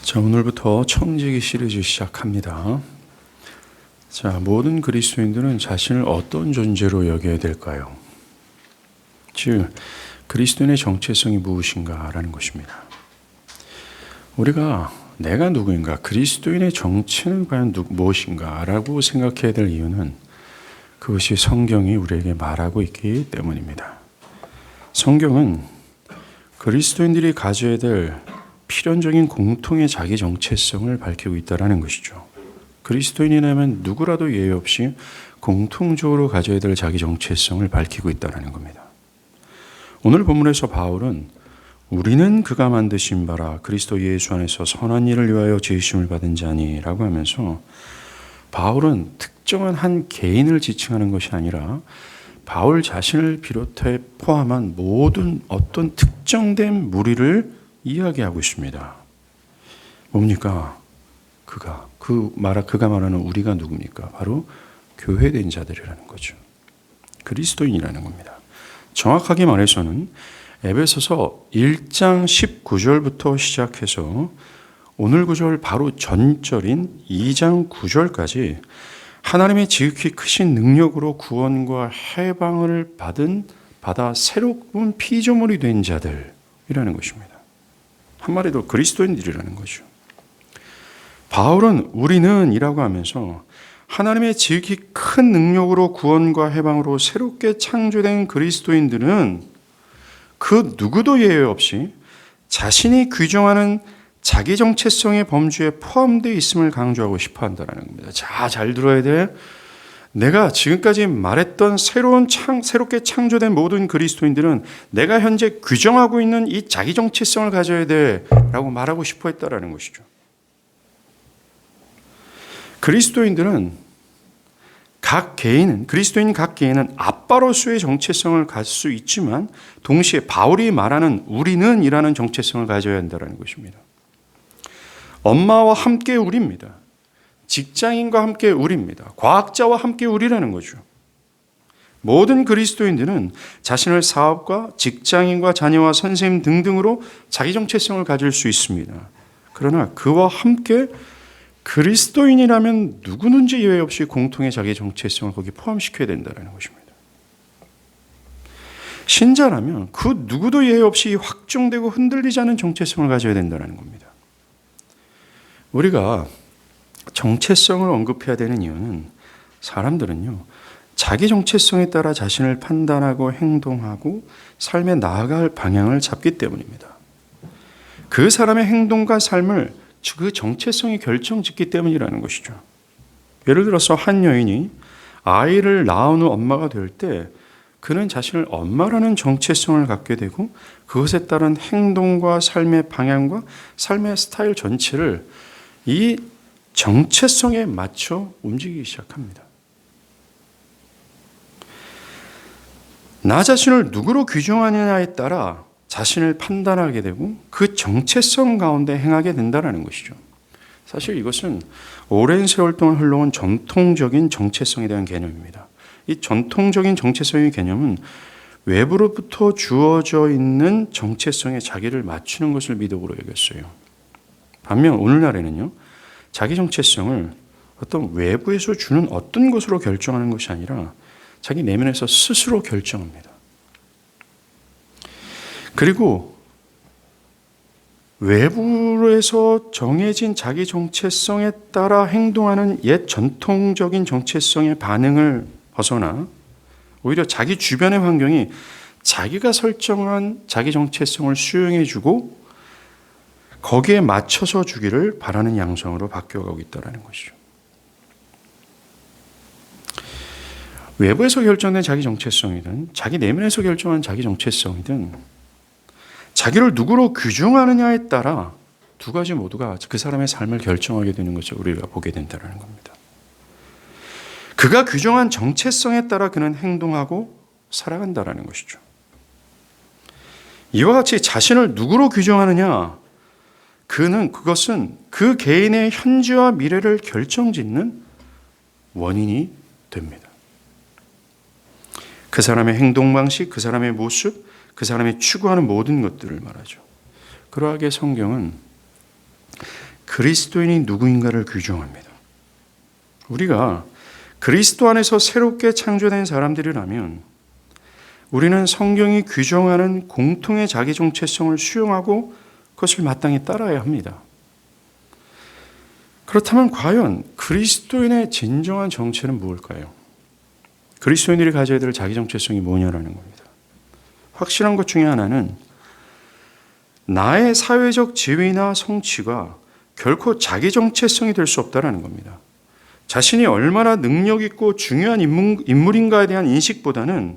자, 오늘부터 청지기 시리즈 시작합니다. 자, 모든 그리스도인들은 자신을 어떤 존재로 여겨야 될까요? 즉, 그리스도인의 정체성이 무엇인가라는 것입니다. 우리가 내가 누구인가, 그리스도인의 정체는 과연 무엇인가라고 생각해야 될 이유는 그것이 성경이 우리에게 말하고 있기 때문입니다. 성경은 그리스도인들이 가져야 될 필연적인 공통의 자기 정체성을 밝히고 있다는 것이죠. 그리스도인이라면 누구라도 예외 없이 공통적으로 가져야 될 자기 정체성을 밝히고 있다는 겁니다. 오늘 본문에서 바울은 우리는 그가 만드신 바라 그리스도 예수 안에서 선한 일을 위하여 지으심을 받은 자니라고 하면서 바울은 특정한 한 개인을 지칭하는 것이 아니라 바울 자신을 비롯해 포함한 모든 어떤 특정된 무리를 이야기하고 있습니다. 뭡니까? 그가 말하는 우리가 누굽니까? 바로 교회된 자들이라는 거죠. 그리스도인이라는 겁니다. 정확하게 말해서는 에베소서 1장 19절부터 시작해서 오늘 구절 바로 전절인 2장 9절까지 하나님의 지극히 크신 능력으로 구원과 해방을 받아 새로운 피조물이 된 자들이라는 것입니다. 한마디로 그리스도인들이라는 거죠. 바울은 우리는 이라고 하면서 하나님의 지극히 큰 능력으로 구원과 해방으로 새롭게 창조된 그리스도인들은 그 누구도 예외 없이 자신이 규정하는 자기 정체성의 범주에 포함되어 있음을 강조하고 싶어 한다는 겁니다. 자, 잘 들어야 돼. 내가 지금까지 말했던 새롭게 창조된 모든 그리스도인들은 내가 현재 규정하고 있는 이 자기 정체성을 가져야 돼 라고 말하고 싶어 했다는 것이죠. 그리스도인들은 그리스도인 각 개인은 아빠로서의 정체성을 가질 수 있지만 동시에 바울이 말하는 우리는 이라는 정체성을 가져야 한다는 것입니다. 엄마와 함께 우리입니다. 직장인과 함께 우리입니다. 과학자와 함께 우리라는 거죠. 모든 그리스도인들은 자신을 사업가, 직장인과 자녀와 선생님 등등으로 자기 정체성을 가질 수 있습니다. 그러나 그와 함께 그리스도인이라면 누구든지 예외 없이 공통의 자기 정체성을 거기 포함시켜야 된다는 것입니다. 신자라면 그 누구도 예외 없이 확정되고 흔들리지 않은 정체성을 가져야 된다는 겁니다. 우리가 정체성을 언급해야 되는 이유는 사람들은요, 자기 정체성에 따라 자신을 판단하고 행동하고 삶에 나아갈 방향을 잡기 때문입니다. 그 사람의 행동과 삶을 그 정체성이 결정짓기 때문이라는 것이죠. 예를 들어서 한 여인이 아이를 낳은 후 엄마가 될 때 그는 자신을 엄마라는 정체성을 갖게 되고 그것에 따른 행동과 삶의 방향과 삶의 스타일 전체를 이 정체성에 맞춰 움직이기 시작합니다. 나 자신을 누구로 규정하느냐에 따라 자신을 판단하게 되고 그 정체성 가운데 행하게 된다는 것이죠. 사실 이것은 오랜 세월 동안 흘러온 전통적인 정체성에 대한 개념입니다. 이 전통적인 정체성의 개념은 외부로부터 주어져 있는 정체성에 자기를 맞추는 것을 미덕으로 여겼어요. 반면 오늘날에는요, 자기 정체성을 어떤 외부에서 주는 어떤 것으로 결정하는 것이 아니라 자기 내면에서 스스로 결정합니다. 그리고 외부에서 정해진 자기 정체성에 따라 행동하는 옛 전통적인 정체성의 반응을 벗어나 오히려 자기 주변의 환경이 자기가 설정한 자기 정체성을 수용해주고 거기에 맞춰서 주기를 바라는 양성으로 바뀌어가고 있다는 것이죠. 외부에서 결정된 자기 정체성이든 자기 내면에서 결정한 자기 정체성이든 자기를 누구로 규정하느냐에 따라 두 가지 모두가 그 사람의 삶을 결정하게 되는 것을 우리가 보게 된다는 겁니다. 그가 규정한 정체성에 따라 그는 행동하고 살아간다는 것이죠. 이와 같이 자신을 누구로 규정하느냐, 그것은 그 개인의 현재와 미래를 결정짓는 원인이 됩니다. 그 사람의 행동 방식, 그 사람의 모습, 그 사람이 추구하는 모든 것들을 말하죠. 그러하게 성경은 그리스도인이 누구인가를 규정합니다. 우리가 그리스도 안에서 새롭게 창조된 사람들이라면 우리는 성경이 규정하는 공통의 자기 정체성을 수용하고 그것을 마땅히 따라야 합니다. 그렇다면 과연 그리스도인의 진정한 정체는 무엇일까요? 그리스도인들이 가져야 될 자기 정체성이 뭐냐라는 겁니다. 확실한 것 중에 하나는 나의 사회적 지위나 성취가 결코 자기 정체성이 될 수 없다는 겁니다. 자신이 얼마나 능력 있고 중요한 인물인가에 대한 인식보다는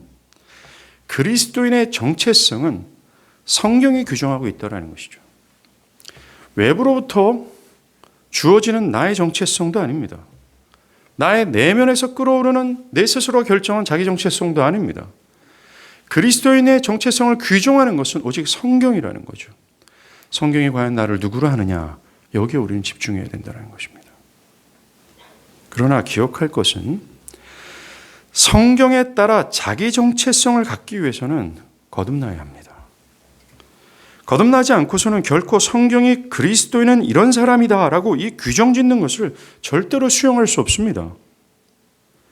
그리스도인의 정체성은 성경이 규정하고 있다는 것이죠. 외부로부터 주어지는 나의 정체성도 아닙니다. 나의 내면에서 끓어오르는 내 스스로 결정한 자기 정체성도 아닙니다. 그리스도인의 정체성을 규정하는 것은 오직 성경이라는 거죠. 성경이 과연 나를 누구로 하느냐, 여기에 우리는 집중해야 된다는 것입니다. 그러나 기억할 것은 성경에 따라 자기 정체성을 갖기 위해서는 거듭나야 합니다. 거듭나지 않고서는 결코 성경이 그리스도인은 이런 사람이다라고 이 규정 짓는 것을 절대로 수용할 수 없습니다.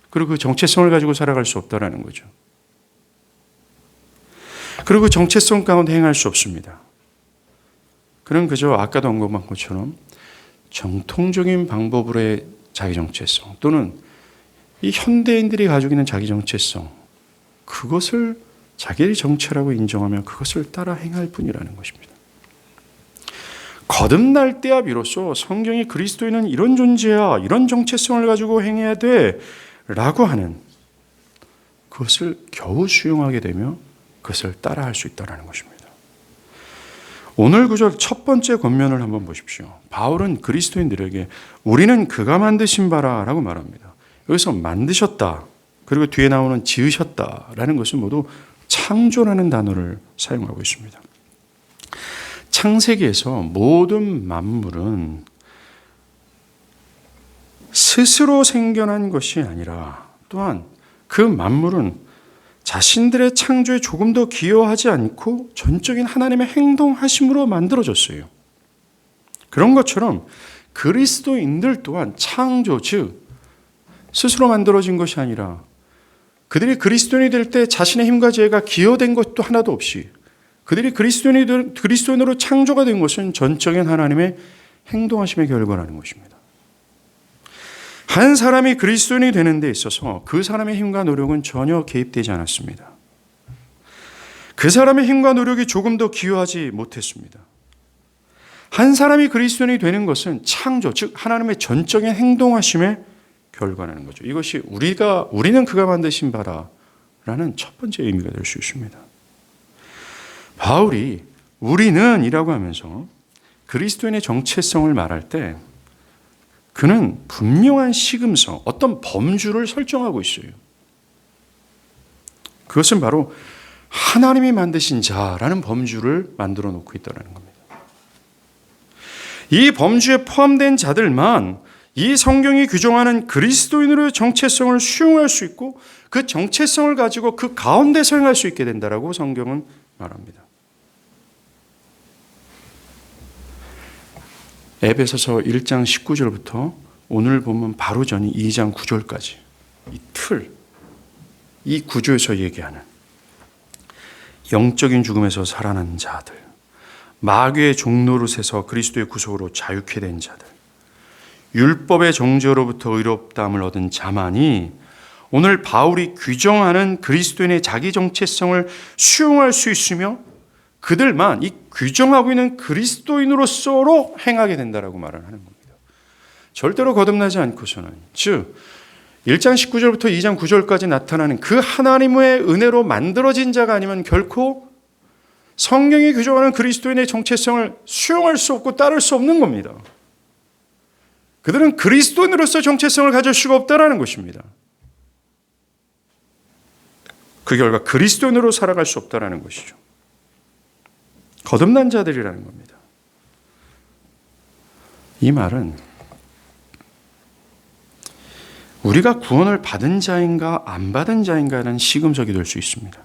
그리고 그 정체성을 가지고 살아갈 수 없다라는 거죠. 그리고 그 정체성 가운데 행할 수 없습니다. 그는 그저 아까도 언급한 것처럼 정통적인 방법으로의 자기 정체성 또는 이 현대인들이 가지고 있는 자기 정체성, 그것을 자기의 정체라고 인정하면 그것을 따라 행할 뿐이라는 것입니다. 거듭날 때야 비로소 성경이 그리스도인은 이런 존재야, 이런 정체성을 가지고 행해야 돼 라고 하는 그것을 겨우 수용하게 되며 그것을 따라할 수 있다는 것입니다. 오늘 구절 첫 번째 권면을 한번 보십시오. 바울은 그리스도인들에게 우리는 그가 만드신 바라 라고 말합니다. 여기서 만드셨다, 그리고 뒤에 나오는 지으셨다라는 것은 모두 창조라는 단어를 사용하고 있습니다. 창세기에서 모든 만물은 스스로 생겨난 것이 아니라 또한 그 만물은 자신들의 창조에 조금 더 기여하지 않고 전적인 하나님의 행동하심으로 만들어졌어요. 그런 것처럼 그리스도인들 또한 창조, 즉 스스로 만들어진 것이 아니라 그들이 그리스도인이 될 때 자신의 힘과 지혜가 기여된 것도 하나도 없이 그들이 그리스도인으로 창조가 된 것은 전적인 하나님의 행동하심의 결과라는 것입니다. 한 사람이 그리스도인이 되는 데 있어서 그 사람의 힘과 노력은 전혀 개입되지 않았습니다. 그 사람의 힘과 노력이 조금 더 기여하지 못했습니다. 한 사람이 그리스도인이 되는 것은 창조, 즉 하나님의 전적인 행동하심의 결과라는 거죠. 이것이 우리는 그가 만드신 바라라는 첫 번째 의미가 될 수 있습니다. 바울이 우리는 이라고 하면서 그리스도인의 정체성을 말할 때 그는 분명한 시금성, 어떤 범주를 설정하고 있어요. 그것은 바로 하나님이 만드신 자라는 범주를 만들어 놓고 있다는 겁니다. 이 범주에 포함된 자들만 이 성경이 규정하는 그리스도인으로의 정체성을 수용할 수 있고 그 정체성을 가지고 그 가운데서 행할 수 있게 된다라고 성경은 말합니다. 에베소서 1장 19절부터 오늘 보면 바로 전이 2장 9절까지 이 구조에서 얘기하는 영적인 죽음에서 살아난 자들, 마귀의 종노릇에서 그리스도의 구속으로 자유케 된 자들, 율법의 정죄로부터 의롭다함을 얻은 자만이 오늘 바울이 규정하는 그리스도인의 자기 정체성을 수용할 수 있으며 그들만 이 규정하고 있는 그리스도인으로서로 행하게 된다라고 말을 하는 겁니다. 절대로 거듭나지 않고서는, 즉 1장 19절부터 2장 9절까지 나타나는 그 하나님의 은혜로 만들어진 자가 아니면 결코 성경이 규정하는 그리스도인의 정체성을 수용할 수 없고 따를 수 없는 겁니다. 그들은 그리스도인으로서 정체성을 가질 수가 없다는 것입니다. 그 결과 그리스도인으로 살아갈 수 없다는 것이죠. 거듭난 자들이라는 겁니다. 이 말은 우리가 구원을 받은 자인가 안 받은 자인가라는 시금석이 될 수 있습니다.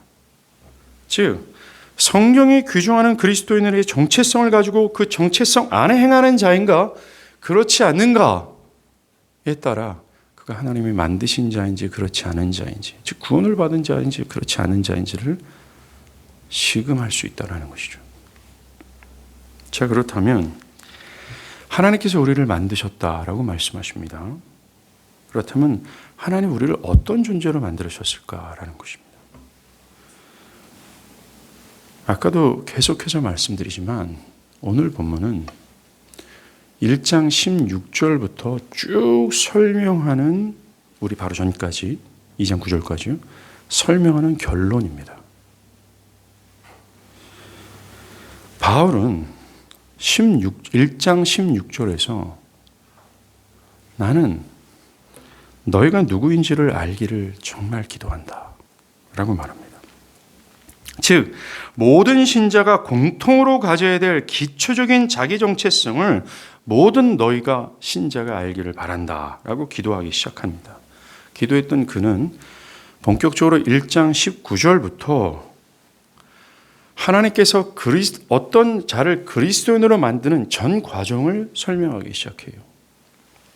즉 성경이 규정하는 그리스도인의 정체성을 가지고 그 정체성 안에 행하는 자인가 그렇지 않는가에 따라 그가 하나님이 만드신 자인지 그렇지 않은 자인지, 즉 구원을 받은 자인지 그렇지 않은 자인지를 시금할 수 있다는 것이죠. 자, 그렇다면 하나님께서 우리를 만드셨다라고 말씀하십니다. 그렇다면 하나님 우리를 어떤 존재로 만들으셨을까라는 것입니다. 아까도 계속해서 말씀드리지만 오늘 본문은 1장 16절부터 쭉 설명하는, 우리 바로 전까지 2장 9절까지 설명하는 결론입니다. 바울은 1장 16절에서 나는 너희가 누구인지를 알기를 정말 기도한다 라고 말합니다. 즉 모든 신자가 공통으로 가져야 될 기초적인 자기 정체성을 모든 너희가 신자가 알기를 바란다 라고 기도하기 시작합니다. 기도했던 그는 본격적으로 1장 19절부터 하나님께서 어떤 자를 그리스도인으로 만드는 전 과정을 설명하기 시작해요.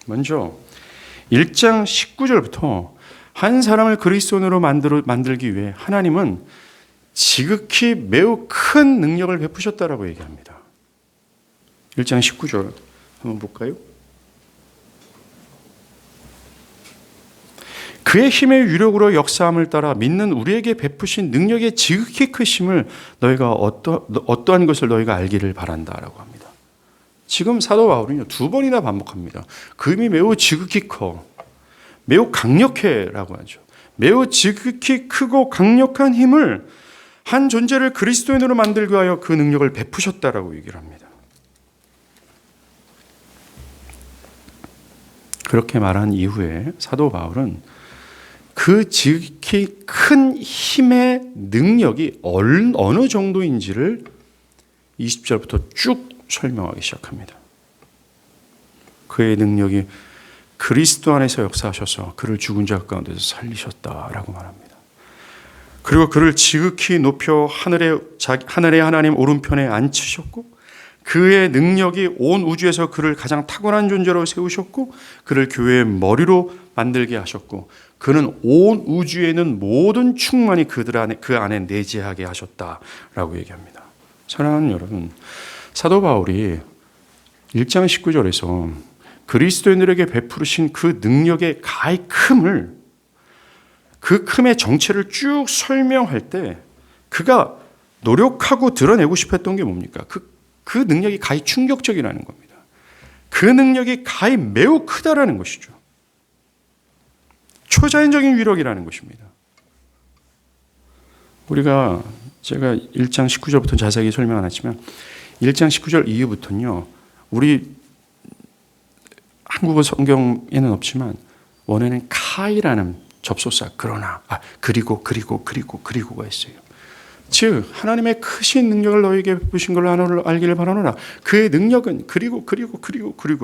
먼저 1장 19절부터 한 사람을 그리스도인으로 만들기 위해 하나님은 지극히 매우 큰 능력을 베푸셨다라고 얘기합니다. 1장 19절 한번 볼까요? 그의 힘의 유력으로 역사함을 따라 믿는 우리에게 베푸신 능력의 지극히 크심을 너희가 어떠한 것을 너희가 알기를 바란다라고 합니다. 지금 사도 바울은요 2번이나 반복합니다. 그 힘이 매우 지극히 커, 매우 강력해라고 하죠. 매우 지극히 크고 강력한 힘을 한 존재를 그리스도인으로 만들기 위하여 그 능력을 베푸셨다라고 얘기를 합니다. 그렇게 말한 이후에 사도 바울은 그 지극히 큰 힘의 능력이 어느 정도인지를 20절부터 쭉 설명하기 시작합니다. 그의 능력이 그리스도 안에서 역사하셔서 그를 죽은 자 가운데서 살리셨다라고 말합니다. 그리고 그를 지극히 높여 하늘의 하나님 오른편에 앉히셨고 그의 능력이 온 우주에서 그를 가장 탁월한 존재로 세우셨고 그를 교회의 머리로 만들게 하셨고 그는 온 우주에 있는 모든 충만이 그 안에 내재하게 하셨다라고 얘기합니다. 사랑하는 여러분, 사도 바울이 1장 19절에서 그리스도인들에게 베푸신 그 능력의 가히 큼을, 그 큼의 정체를 쭉 설명할 때 그가 노력하고 드러내고 싶었던 게 뭡니까? 그 능력이 가히 충격적이라는 겁니다. 그 능력이 가히 매우 크다라는 것이죠. 초자연적인 위력이라는 것입니다. 제가 1장 19절부터 자세히 설명 안 했지만 1장 19절 이후부터는요. 우리 한국어 성경에는 없지만 원어에는 카이라는 접속사 그리고가 있어요. 즉 하나님의 크신 능력을 너희에게 베푸신 걸 알기를 바라노라. 그의 능력은 그리고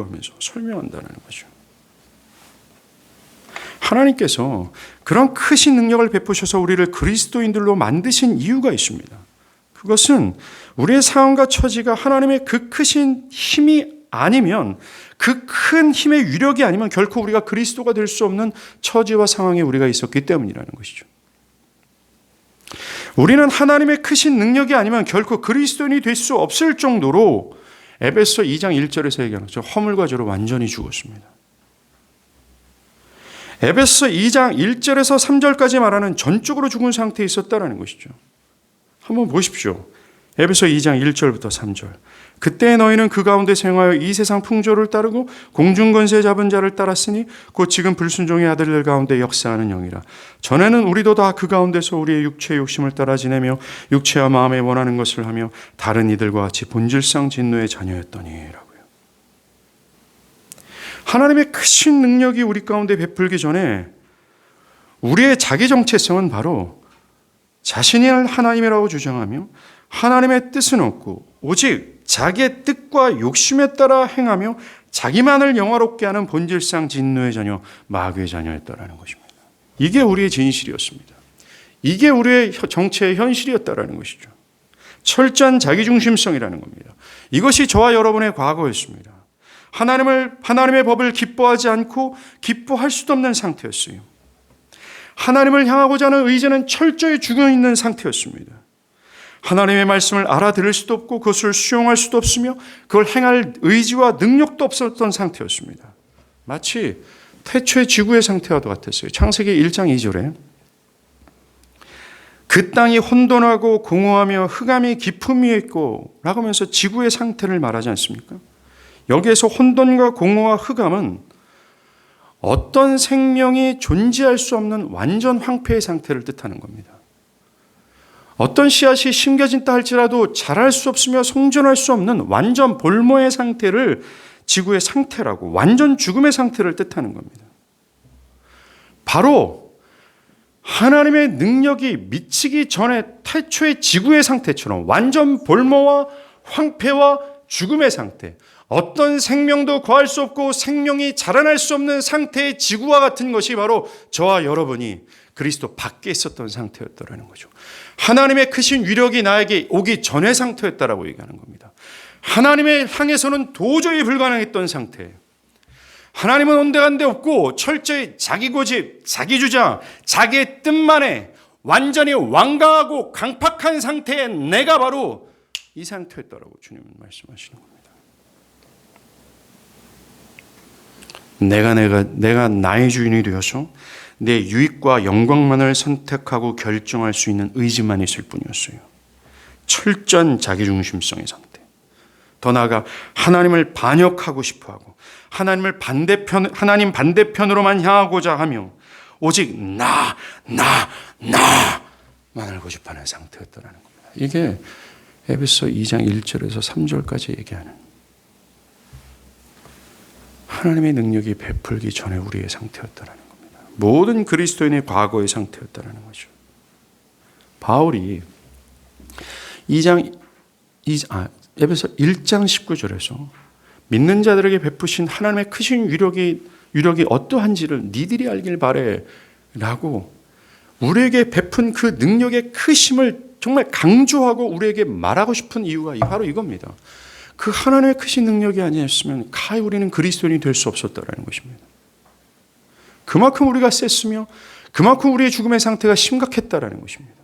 하면서 설명한다는 거죠. 하나님께서 그런 크신 능력을 베푸셔서 우리를 그리스도인들로 만드신 이유가 있습니다. 그것은 우리의 상황과 처지가 하나님의 그 크신 힘이 아니면, 그 큰 힘의 위력이 아니면 결코 우리가 그리스도가 될 수 없는 처지와 상황에 우리가 있었기 때문이라는 것이죠. 우리는 하나님의 크신 능력이 아니면 결코 그리스도인이 될 수 없을 정도로 에베소 2장 1절에서 얘기하는 것처럼 허물과 죄로 완전히 죽었습니다. 에베소 2장 1절에서 3절까지 말하는 전적으로 죽은 상태에 있었다는 것이죠. 한번 보십시오. 에베소 2장 1절부터 3절. 그때 너희는 그 가운데 생하여 이 세상 풍조를 따르고 공중권세 잡은 자를 따랐으니 곧 지금 불순종의 아들들 가운데 역사하는 영이라. 전에는 우리도 다 그 가운데서 우리의 육체의 욕심을 따라 지내며 육체와 마음에 원하는 것을 하며 다른 이들과 같이 본질상 진노의 자녀였더니라고요. 하나님의 크신 능력이 우리 가운데 베풀기 전에 우리의 자기 정체성은 바로 자신이 하나님이라고 주장하며 하나님의 뜻은 없고 오직 자기의 뜻과 욕심에 따라 행하며 자기만을 영화롭게 하는 본질상 진노의 자녀, 마귀의 자녀였다라는 것입니다. 이게 우리의 진실이었습니다. 이게 우리의 정체의 현실이었다라는 것이죠. 철저한 자기중심성이라는 겁니다. 이것이 저와 여러분의 과거였습니다. 하나님의 법을 기뻐하지 않고 기뻐할 수도 없는 상태였어요. 하나님을 향하고자 하는 의지는 철저히 죽어 있는 상태였습니다. 하나님의 말씀을 알아들을 수도 없고 그것을 수용할 수도 없으며 그걸 행할 의지와 능력도 없었던 상태였습니다. 마치 태초의 지구의 상태와 같았어요. 창세기 1장 2절에 그 땅이 혼돈하고 공허하며 흑암이 깊음 위에 있고 라고 하면서 지구의 상태를 말하지 않습니까? 여기에서 혼돈과 공허와 흑암은 어떤 생명이 존재할 수 없는 완전 황폐의 상태를 뜻하는 겁니다. 어떤 씨앗이 심겨진다 할지라도 자랄 수 없으며 성존할 수 없는 완전 볼모의 상태를 지구의 상태라고, 완전 죽음의 상태를 뜻하는 겁니다. 바로 하나님의 능력이 미치기 전에 태초의 지구의 상태처럼 완전 볼모와 황폐와 죽음의 상태, 어떤 생명도 거할 수 없고 생명이 자라날 수 없는 상태의 지구와 같은 것이 바로 저와 여러분이 그리스도 밖에 있었던 상태였다라는 거죠. 하나님의 크신 위력이 나에게 오기 전의 상태였다라고 얘기하는 겁니다. 하나님의 향해서는 도저히 불가능했던 상태. 하나님은 온데간데 없고 철저히 자기 고집, 자기 주장, 자기의 뜻만에 완전히 완강하고 강팍한 상태의 내가 바로 이 상태였다라고 주님은 말씀하시는 겁니다. 내가 나의 주인이 되어서 내 유익과 영광만을 선택하고 결정할 수 있는 의지만 있을 뿐이었어요. 철저한 자기중심성의 상태. 더 나아가 하나님을 반역하고 싶어하고 하나님 반대편으로만 향하고자 하며 오직 나만을 고집하는 상태였다는 겁니다. 이게 에베소 2장 1절에서 3절까지 얘기하는 하나님의 능력이 베풀기 전에 우리의 상태였다는 겁니다. 모든 그리스도인의 과거의 상태였다는 거죠. 바울이 에베소 1장 19절에서 믿는 자들에게 베푸신 하나님의 크신 위력이 어떠한지를 니들이 알길 바래 라고 우리에게 베푼 그 능력의 크심을 정말 강조하고 우리에게 말하고 싶은 이유가 바로 이겁니다. 그 하나님의 크신 능력이 아니었으면 가히 우리는 그리스도인이 될 수 없었다는 것입니다. 그만큼 우리가 셌으며 그만큼 우리의 죽음의 상태가 심각했다는 것입니다.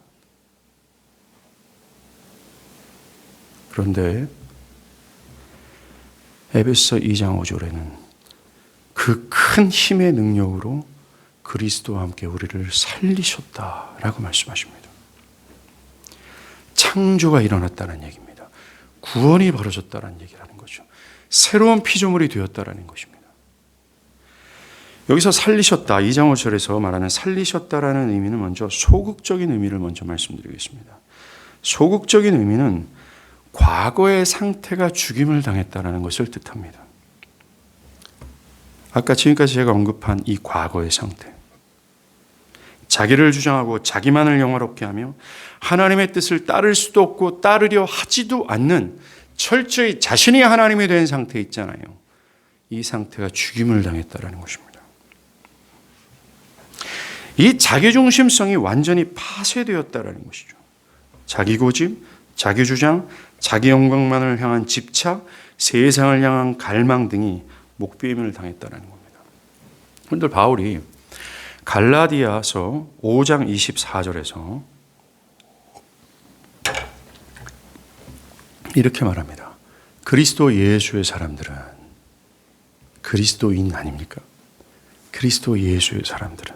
그런데 에베소 2장 5절에는 그 큰 힘의 능력으로 그리스도와 함께 우리를 살리셨다라고 말씀하십니다. 창조가 일어났다는 얘기입니다. 구원이 벌어졌다는 얘기라는 거죠. 새로운 피조물이 되었다는 것입니다. 여기서 살리셨다, 2장 5절에서 말하는 살리셨다라는 의미는 먼저 소극적인 의미를 먼저 말씀드리겠습니다. 소극적인 의미는 과거의 상태가 죽임을 당했다는 것을 뜻합니다. 아까 지금까지 제가 언급한 이 과거의 상태. 자기를 주장하고 자기만을 영화롭게 하며 하나님의 뜻을 따를 수도 없고 따르려 하지도 않는 철저히 자신이 하나님이 된 상태 있잖아요. 이 상태가 죽임을 당했다는 것입니다. 이 자기중심성이 완전히 파쇄되었다는 것이죠. 자기 고집, 자기 주장, 자기 영광만을 향한 집착, 세상을 향한 갈망 등이 목베임을 당했다는 겁니다. 그런데 바울이 갈라디아서 5장 24절에서 이렇게 말합니다. 그리스도 예수의 사람들은 그리스도인 아닙니까? 그리스도 예수의 사람들은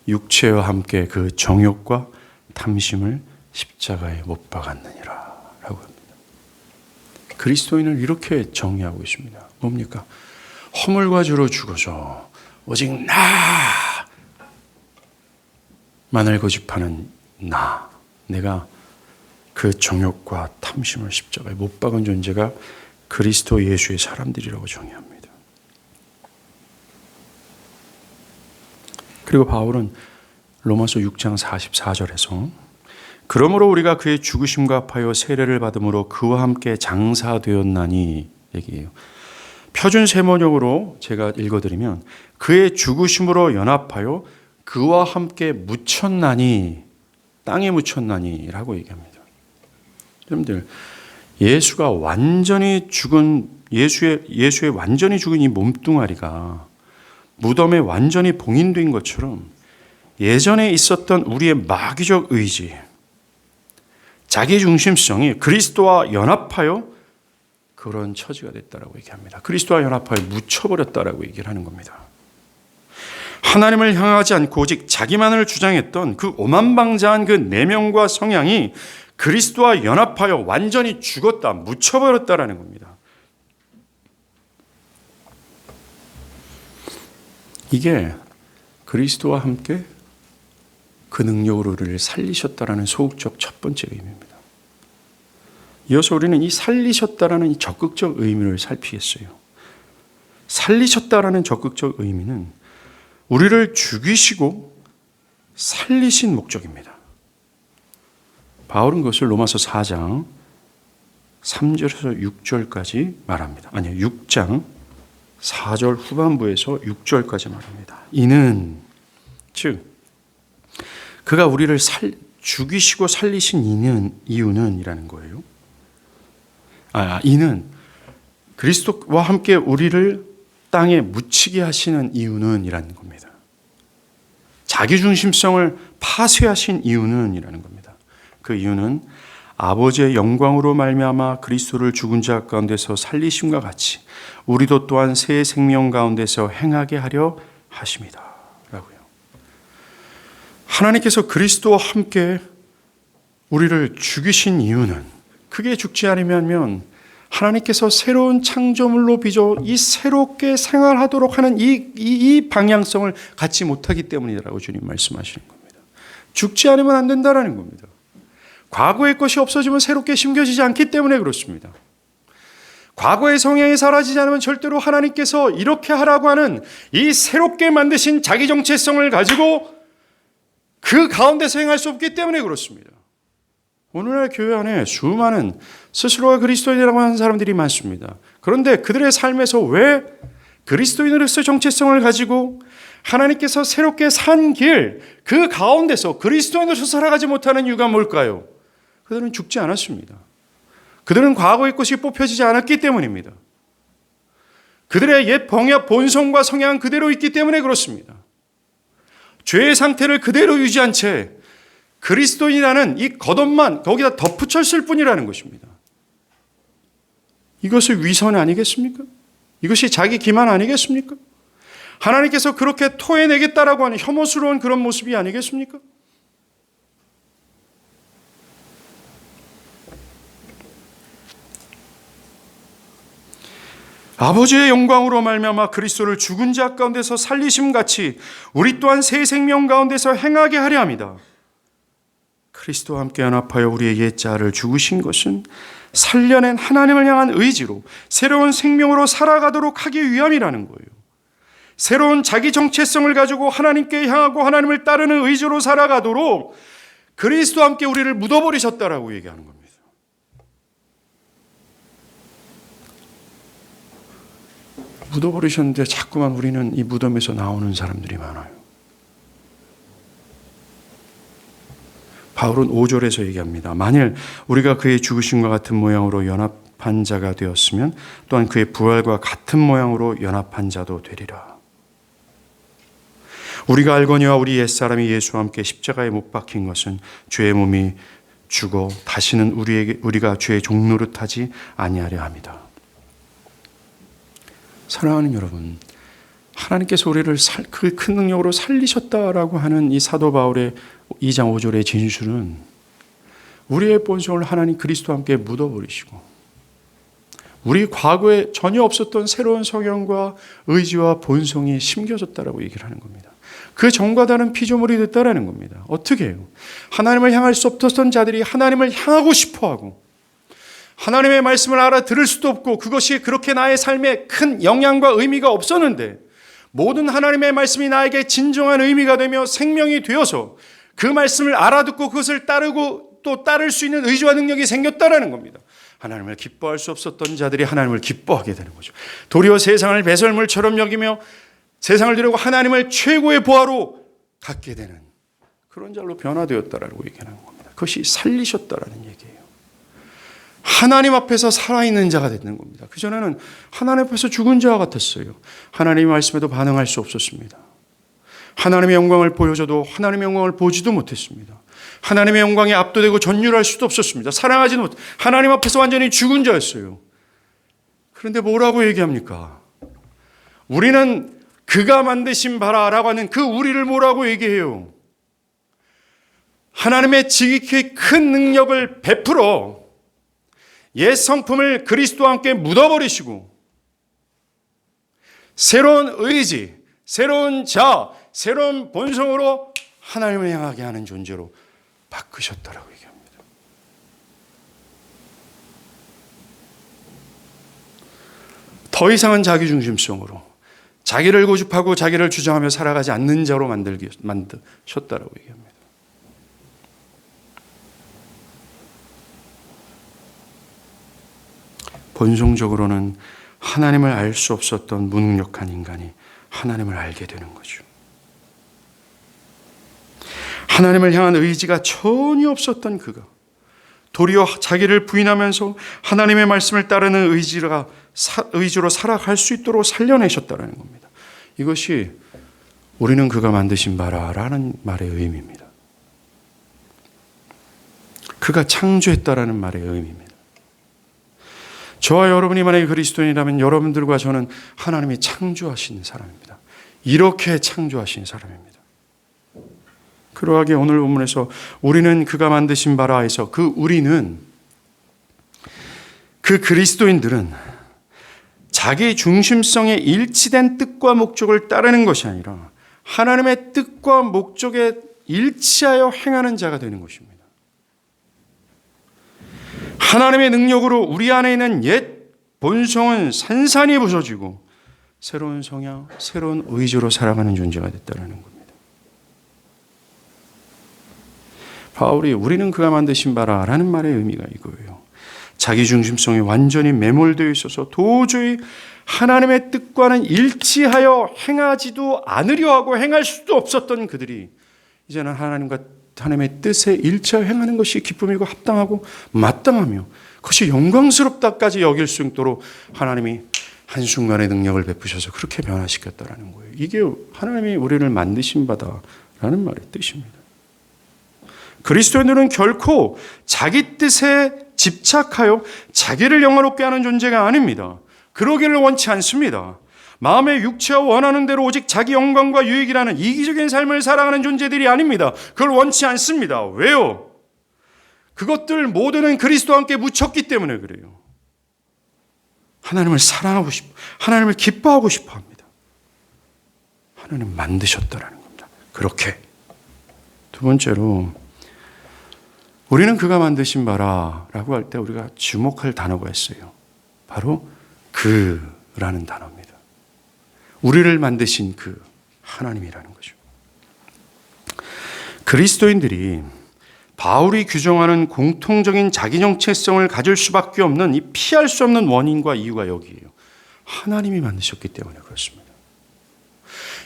육체와 함께 그 정욕과 탐심을 십자가에 못 박았느니라 라고 합니다. 그리스도인을 이렇게 정의하고 있습니다. 뭡니까? 허물과 죄로 죽어서 오직 나만을 고집하는 내가 그 정욕과 탐심을 십자가에 못 박은 존재가 그리스도 예수의 사람들이라고 정의합니다. 그리고 바울은 로마서 6장 44절에서 그러므로 우리가 그의 죽으심과 합하여 세례를 받음으로 그와 함께 장사되었나니 얘기해요. 표준 세번역으로 제가 읽어드리면 그의 죽으심으로 연합하여 그와 함께 묻혔나니 땅에 묻혔나니 라고 얘기합니다. 여러분들 예수가 완전히 죽은 예수의 완전히 죽은 이 몸뚱아리가 무덤에 완전히 봉인된 것처럼 예전에 있었던 우리의 마귀적 의지, 자기중심성이 그리스도와 연합하여 그런 처지가 됐다라고 얘기합니다. 그리스도와 연합하여 묻혀버렸다라고 얘기를 하는 겁니다. 하나님을 향하지 않고 오직 자기만을 주장했던 그 오만방자한 그 내면과 성향이 그리스도와 연합하여 완전히 죽었다, 묻혀버렸다라는 겁니다. 이게 그리스도와 함께 그 능력으로 우리를 살리셨다라는 소극적 첫 번째 의미입니다. 이어서 우리는 이 살리셨다라는 이 적극적 의미를 살피겠어요. 살리셨다라는 적극적 의미는 우리를 죽이시고 살리신 목적입니다. 바울은 그것을 로마서 4장 3절에서 6절까지 말합니다. 아니요, 6장 4절 후반부에서 6절까지 말합니다. 이는 즉 그가 우리를 죽이시고 살리신 이유는 이라는 거예요. 이는 그리스도와 함께 우리를 땅에 묻히게 하시는 이유는 이라는 겁니다. 자기중심성을 파쇄하신 이유는 이라는 겁니다. 그 이유는 아버지의 영광으로 말미암아 그리스도를 죽은 자 가운데서 살리심과 같이 우리도 또한 새 생명 가운데서 행하게 하려 하심이다 라고요. 하나님께서 그리스도와 함께 우리를 죽이신 이유는, 그게 죽지 않으면 하나님께서 새로운 창조물로 빚어 이 새롭게 생활하도록 하는 이 방향성을 갖지 못하기 때문이라고 주님 말씀하시는 겁니다. 죽지 않으면 안 된다라는 겁니다. 과거의 것이 없어지면 새롭게 심겨지지 않기 때문에 그렇습니다. 과거의 성향이 사라지지 않으면 절대로 하나님께서 이렇게 하라고 하는 이 새롭게 만드신 자기 정체성을 가지고 그 가운데서 행할 수 없기 때문에 그렇습니다. 오늘날 교회 안에 수많은 스스로가 그리스도인이라고 하는 사람들이 많습니다. 그런데 그들의 삶에서 왜 그리스도인으로서의 정체성을 가지고 하나님께서 새롭게 산 길, 그 가운데서 그리스도인으로서 살아가지 못하는 이유가 뭘까요? 그들은 죽지 않았습니다. 그들은 과거의 것이 뽑혀지지 않았기 때문입니다. 그들의 옛 본성과 성향 그대로 있기 때문에 그렇습니다. 죄의 상태를 그대로 유지한 채 그리스도인이라는 이 겉옷만 거기다 덧붙였을 뿐이라는 것입니다. 이것이 위선 아니겠습니까? 이것이 자기 기만 아니겠습니까? 하나님께서 그렇게 토해내겠다라고 하는 혐오스러운 그런 모습이 아니겠습니까? 아버지의 영광으로 말미암아 그리스도를 죽은 자 가운데서 살리심 같이 우리 또한 새 생명 가운데서 행하게 하려 합니다. 그리스도와 함께 연합하여 우리의 옛자를 죽으신 것은 살려낸 하나님을 향한 의지로 새로운 생명으로 살아가도록 하기 위함이라는 거예요. 새로운 자기 정체성을 가지고 하나님께 향하고 하나님을 따르는 의지로 살아가도록 그리스도와 함께 우리를 묻어버리셨다라고 얘기하는 겁니다. 묻어버리셨는데 자꾸만 우리는 이 무덤에서 나오는 사람들이 많아요. 바울은 5절에서 얘기합니다. 만일 우리가 그의 죽으심과 같은 모양으로 연합한 자가 되었으면 또한 그의 부활과 같은 모양으로 연합한 자도 되리라. 우리가 알거니와 우리 옛사람이 예수와 함께 십자가에 못 박힌 것은 죄의 몸이 죽어 다시는 우리가 죄의 종노릇하지 아니하려 합니다. 사랑하는 여러분, 하나님께서 우리를 그 큰 능력으로 살리셨다라고 하는 이 사도 바울의 2장 5절의 진술은 우리의 본성을 하나님 그리스도와 함께 묻어버리시고 우리 과거에 전혀 없었던 새로운 성향과 의지와 본성이 심겨졌다라고 얘기를 하는 겁니다. 그 전과 다른 피조물이 됐다라는 겁니다. 어떻게 해요? 하나님을 향할 수 없었던 자들이 하나님을 향하고 싶어하고 하나님의 말씀을 알아들을 수도 없고 그것이 그렇게 나의 삶에 큰 영향과 의미가 없었는데 모든 하나님의 말씀이 나에게 진정한 의미가 되며 생명이 되어서 그 말씀을 알아듣고 그것을 따르고 또 따를 수 있는 의지와 능력이 생겼다라는 겁니다. 하나님을 기뻐할 수 없었던 자들이 하나님을 기뻐하게 되는 거죠. 도리어 세상을 배설물처럼 여기며 세상을 두려고 하나님을 최고의 보화로 갖게 되는 그런 자로 변화되었다라고 얘기하는 겁니다. 그것이 살리셨다라는 얘기예요. 하나님 앞에서 살아있는 자가 되는 겁니다. 그전에는 하나님 앞에서 죽은 자와 같았어요. 하나님의 말씀에도 반응할 수 없었습니다. 하나님의 영광을 보여줘도 하나님의 영광을 보지도 못했습니다. 하나님의 영광에 압도되고 전율할 수도 없었습니다. 사랑하지도 못, 하나님 앞에서 완전히 죽은 자였어요. 그런데 뭐라고 얘기합니까? 우리는 그가 만드신 바라라고 하는 그 우리를 뭐라고 얘기해요? 하나님의 지극히 큰 능력을 베풀어 옛 성품을 그리스도와 함께 묻어버리시고 새로운 의지, 새로운 자, 새로운 본성으로 하나님을 향하게 하는 존재로 바꾸셨다라고 얘기합니다. 더 이상은 자기중심성으로 자기를 고집하고 자기를 주장하며 살아가지 않는 자로 만드셨다라고 얘기합니다. 본성적으로는 하나님을 알 수 없었던 무능력한 인간이 하나님을 알게 되는 거죠. 하나님을 향한 의지가 전혀 없었던 그가 도리어 자기를 부인하면서 하나님의 말씀을 따르는 의지로 살아갈 수 있도록 살려내셨다는 겁니다. 이것이 우리는 그가 만드신 바라라는 말의 의미입니다. 그가 창조했다라는 말의 의미입니다. 저와 여러분이 만약에 그리스도인이라면 여러분들과 저는 하나님이 창조하신 사람입니다. 이렇게 창조하신 사람입니다. 그러하게 오늘 본문에서 우리는 그가 만드신 바라에서 그 우리는 그 그리스도인들은 자기 중심성에 일치된 뜻과 목적을 따르는 것이 아니라 하나님의 뜻과 목적에 일치하여 행하는 자가 되는 것입니다. 하나님의 능력으로 우리 안에 있는 옛 본성은 산산이 부서지고 새로운 성향, 새로운 의지로 살아가는 존재가 됐다는 겁니다. 바울이 우리는 그가 만드신 바라라는 말의 의미가 이거예요. 자기 중심성에 완전히 매몰되어 있어서 도저히 하나님의 뜻과는 일치하여 행하지도 않으려 하고 행할 수도 없었던 그들이 이제는 하나님의 뜻에 일치하여 행하는 것이 기쁨이고 합당하고 마땅하며 그것이 영광스럽다까지 여길 수 있도록 하나님이 한순간의 능력을 베푸셔서 그렇게 변화시켰다라는 거예요. 이게 하나님이 우리를 만드신 바다라는 말의 뜻입니다. 그리스도인들은 결코 자기 뜻에 집착하여 자기를 영화롭게 하는 존재가 아닙니다. 그러기를 원치 않습니다. 마음의 육체와 원하는 대로 오직 자기 영광과 유익이라는 이기적인 삶을 살아가는 존재들이 아닙니다. 그걸 원치 않습니다. 왜요? 그것들 모두는 그리스도와 함께 묻혔기 때문에 그래요. 하나님을 사랑하고 싶어, 하나님을 기뻐하고 싶어 합니다. 하나님 만드셨다라는 겁니다. 그렇게. 두 번째로 우리는 그가 만드신 바라라고 할 때 우리가 주목할 단어가 있어요. 바로 그라는 단어입니다. 우리를 만드신 그 하나님이라는 거죠. 그리스도인들이 바울이 규정하는 공통적인 자기 정체성을 가질 수밖에 없는 이 피할 수 없는 원인과 이유가 여기에요. 하나님이 만드셨기 때문에 그렇습니다.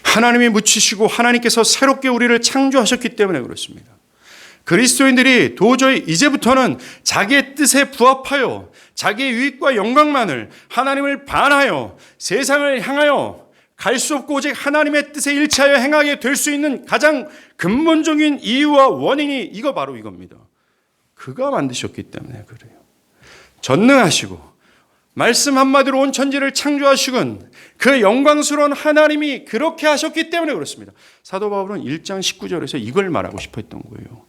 하나님이 묻히시고 하나님께서 새롭게 우리를 창조하셨기 때문에 그렇습니다. 그리스도인들이 도저히 이제부터는 자기의 뜻에 부합하여 자기의 유익과 영광만을 하나님을 반하여 세상을 향하여 갈 수 없고 오직 하나님의 뜻에 일치하여 행하게 될 수 있는 가장 근본적인 이유와 원인이 이거 바로 이겁니다. 그가 만드셨기 때문에 그래요. 전능하시고 말씀 한마디로 온 천지를 창조하시군 그 영광스러운 하나님이 그렇게 하셨기 때문에 그렇습니다. 사도 바울은 1장 19절에서 이걸 말하고 싶어 했던 거예요.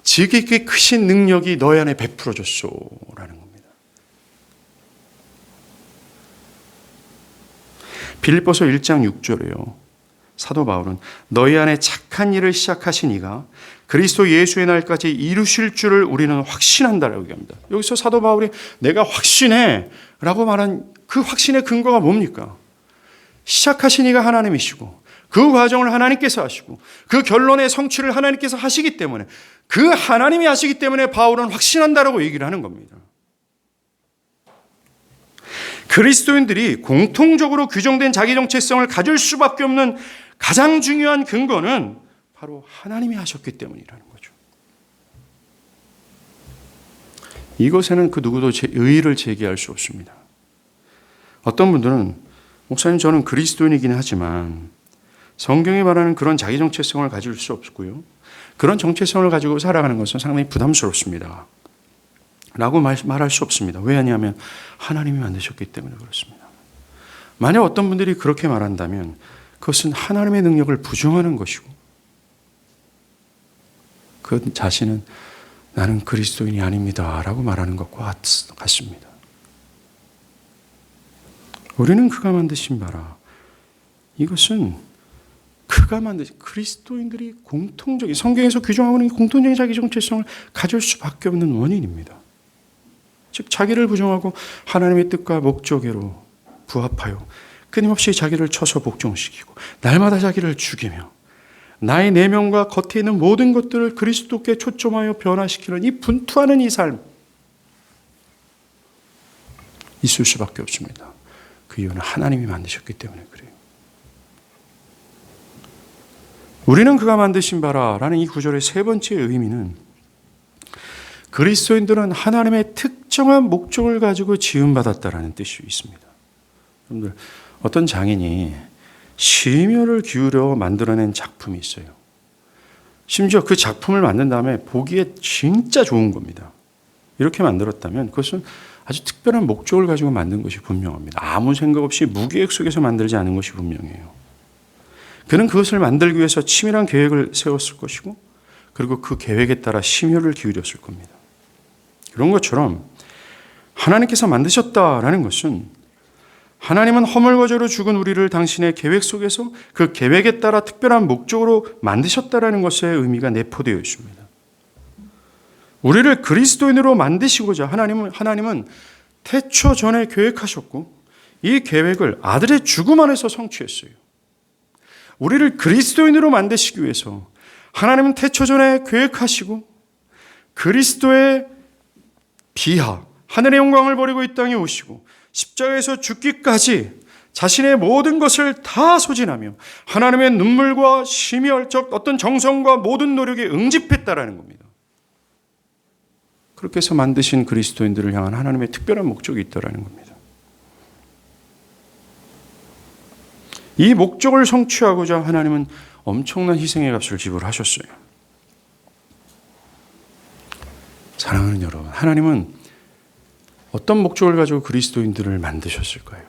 지극히 크신 능력이 너희 안에 베풀어졌소라는 겁니다. 빌립보서 1장 6절에요. 사도 바울은 너희 안에 착한 일을 시작하신 이가 그리스도 예수의 날까지 이루실 줄을 우리는 확신한다라고 얘기합니다. 여기서 사도 바울이 내가 확신해 라고 말한 그 확신의 근거가 뭡니까? 시작하신 이가 하나님이시고 그 과정을 하나님께서 하시고 그 결론의 성취를 하나님께서 하시기 때문에 그 하나님이 하시기 때문에 바울은 확신한다라고 얘기를 하는 겁니다. 그리스도인들이 공통적으로 규정된 자기 정체성을 가질 수밖에 없는 가장 중요한 근거는 바로 하나님이 하셨기 때문이라는 거죠. 이것에는 그 누구도 의의를 제기할 수 없습니다. 어떤 분들은 목사님 저는 그리스도인이긴 하지만 성경이 말하는 그런 자기 정체성을 가질 수 없고요. 그런 정체성을 가지고 살아가는 것은 상당히 부담스럽습니다. 라고 말할 수 없습니다. 왜냐하면 하나님이 만드셨기 때문에 그렇습니다. 만약 어떤 분들이 그렇게 말한다면 그것은 하나님의 능력을 부정하는 것이고 그 자신은 나는 그리스도인이 아닙니다 라고 말하는 것과 같습니다. 우리는 그가 만드신 바라. 이것은 그가 만드신 그리스도인들이 공통적인 성경에서 규정하고 있는 공통적인 자기 정체성을 가질 수밖에 없는 원인입니다. 즉 자기를 부정하고 하나님의 뜻과 목적으로 부합하여 끊임없이 자기를 쳐서 복종시키고 날마다 자기를 죽이며 나의 내면과 겉에 있는 모든 것들을 그리스도께 초점하여 변화시키는 이 분투하는 이 삶 있을 수밖에 없습니다. 그 이유는 하나님이 만드셨기 때문에 그래요. 우리는 그가 만드신 바라라는 이 구절의 세 번째 의미는 그리스도인들은 하나님의 특정한 목적을 가지고 지음받았다라는 뜻이 있습니다. 여러분들 어떤 장인이 심혈을 기울여 만들어낸 작품이 있어요. 심지어 그 작품을 만든 다음에 보기에 진짜 좋은 겁니다. 이렇게 만들었다면 그것은 아주 특별한 목적을 가지고 만든 것이 분명합니다. 아무 생각 없이 무계획 속에서 만들지 않은 것이 분명해요. 그는 그것을 만들기 위해서 치밀한 계획을 세웠을 것이고 그리고 그 계획에 따라 심혈을 기울였을 겁니다. 그런 것처럼 하나님께서 만드셨다라는 것은 하나님은 허물과죄로 죽은 우리를 당신의 계획 속에서 그 계획에 따라 특별한 목적으로 만드셨다라는 것의 의미가 내포되어 있습니다. 우리를 그리스도인으로 만드시고자 하나님은 태초 전에 계획하셨고 이 계획을 아들의 죽음 안에서 성취했어요. 우리를 그리스도인으로 만드시기 위해서 하나님은 태초 전에 계획하시고 그리스도의 비하, 하늘의 영광을 버리고 이 땅에 오시고 십자가에서 죽기까지 자신의 모든 것을 다 소진하며 하나님의 눈물과 심혈, 어떤 정성과 모든 노력에 응집했다라는 겁니다. 그렇게 해서 만드신 그리스도인들을 향한 하나님의 특별한 목적이 있다라는 겁니다. 이 목적을 성취하고자 하나님은 엄청난 희생의 값을 지불하셨어요. 사랑하는 여러분, 하나님은 어떤 목적을 가지고 그리스도인들을 만드셨을까요?